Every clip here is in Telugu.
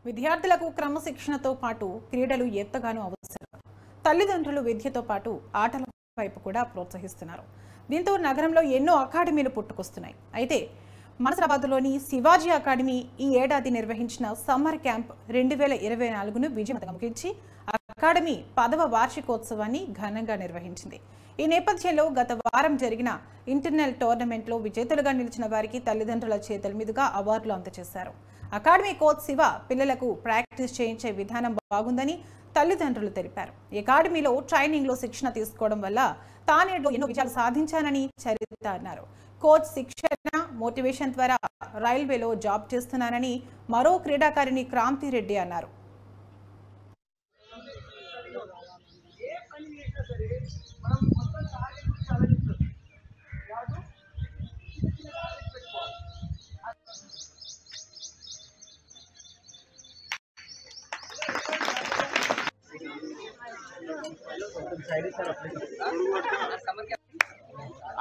విద్యార్థులకు క్రమశిక్షణతో పాటు క్రీడలు ఎంతగానో అవసరం. తల్లిదండ్రులు విద్యతో పాటు ఆటల వైపు కూడా ప్రోత్సహిస్తున్నారు. దీంతో నగరంలో ఎన్నో అకాడమీలు పుట్టుకొస్తున్నాయి. అయితే మనసరాబాద్లోని శివాజీ అకాడమీ ఈ ఏడాది నిర్వహించిన సమ్మర్ క్యాంప్ 2024ను విజయవంతంగా ముగించి అకాడమీ 10వ వార్షికోత్సవాన్ని ఘనంగా నిర్వహించింది. ఈ నేపథ్యంలో గత వారం జరిగిన ఇంటర్నల్ టోర్నమెంట్లో విజేతలుగా నిలిచిన వారికి తల్లిదండ్రుల చేతుల మీదుగా అవార్డులు అందజేశారు. అకాడమీ కోచ్ శివ పిల్లలకు ప్రాక్టీస్ చేయించే విధానం బాగుందని తల్లిదండ్రులు తెలిపారు. ఈ అకాడమీలో ట్రైనింగ్లో శిక్షణ తీసుకోవడం వల్ల తానేడు ఎన్నో విజయాలు సాధించానని చరిత అన్నారు. కోచ్ శిక్షణ మోటివేషన్ ద్వారా రైల్వేలో జాబ్ చేస్తున్నానని మరో క్రీడాకారిణి క్రాంతి రెడ్డి అన్నారు.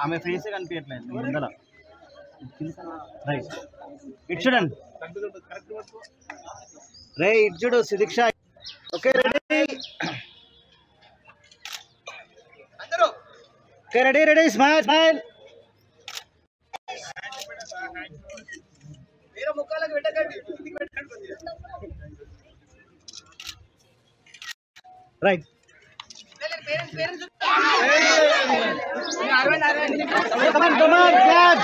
ఆమె ఫేస్ కనిపించట్లేదు ముందల. రైట్ ఇట్ చూడండి, రే ఇట్ చూడు Sudiksha. Okay ready, okay ready ready, smile smile. Right come on clap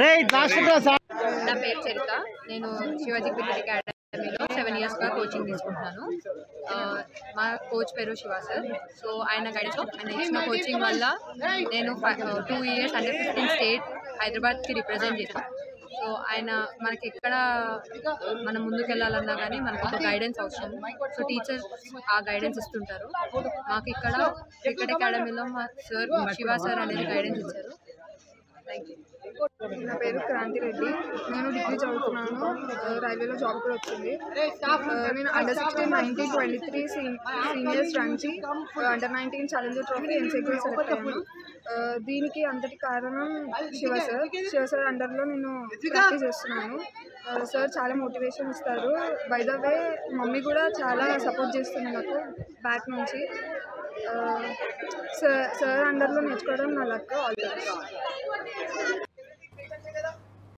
right last class. నా పేరు చరిత. నేను శివాజీ క్రికెట్ అకాడమీలో 7 years గా కోచింగ్ తీసుకుంటున్నాను. మా కోచ్ పేరు శివ సార్. సో ఆయన గైడెన్స్లో ఆయన ఇచ్చిన కోచింగ్ వల్ల నేను 2 years అండర్ 15 స్టేట్ హైదరాబాద్కి రిప్రజెంట్ చేశాను. సో ఆయన మనకి ఎక్కడ మనం ముందుకు వెళ్ళాలన్నా కానీ మనకు ఒక గైడెన్స్ అవసరం. సో టీచర్స్ ఆ గైడెన్స్ ఇస్తుంటారు. మాకు ఇక్కడ క్రికెట్ అకాడమీలో మా సార్ శివ సార్ అనేది గైడెన్స్ ఇచ్చారు. Thank you. నా పేరు క్రాంతి రెడ్డి. నేను డిగ్రీ చదువుతున్నాను. రైల్వేలో జాబ్ కూడా వచ్చింది. నేను అండర్ 16, 19, 23 సీనియర్స్ ర్యాంక్కి అండర్ 19 ఛాలెంజర్ ట్రోఫీ ఎన్సీకి సెలెక్ట్ అయ్యాను. దీనికి అంతటి కారణం శివ సార్ అండర్లో నేను ప్రాక్టీస్ చేస్తున్నాను. సార్ చాలా మోటివేషన్ ఇస్తారు. బై ద వే మమ్మీ కూడా చాలా సపోర్ట్ చేస్తుంది నాకు బ్యాక్ నుంచి. సార్ అండర్లో నేర్చుకోవడం నా లక్.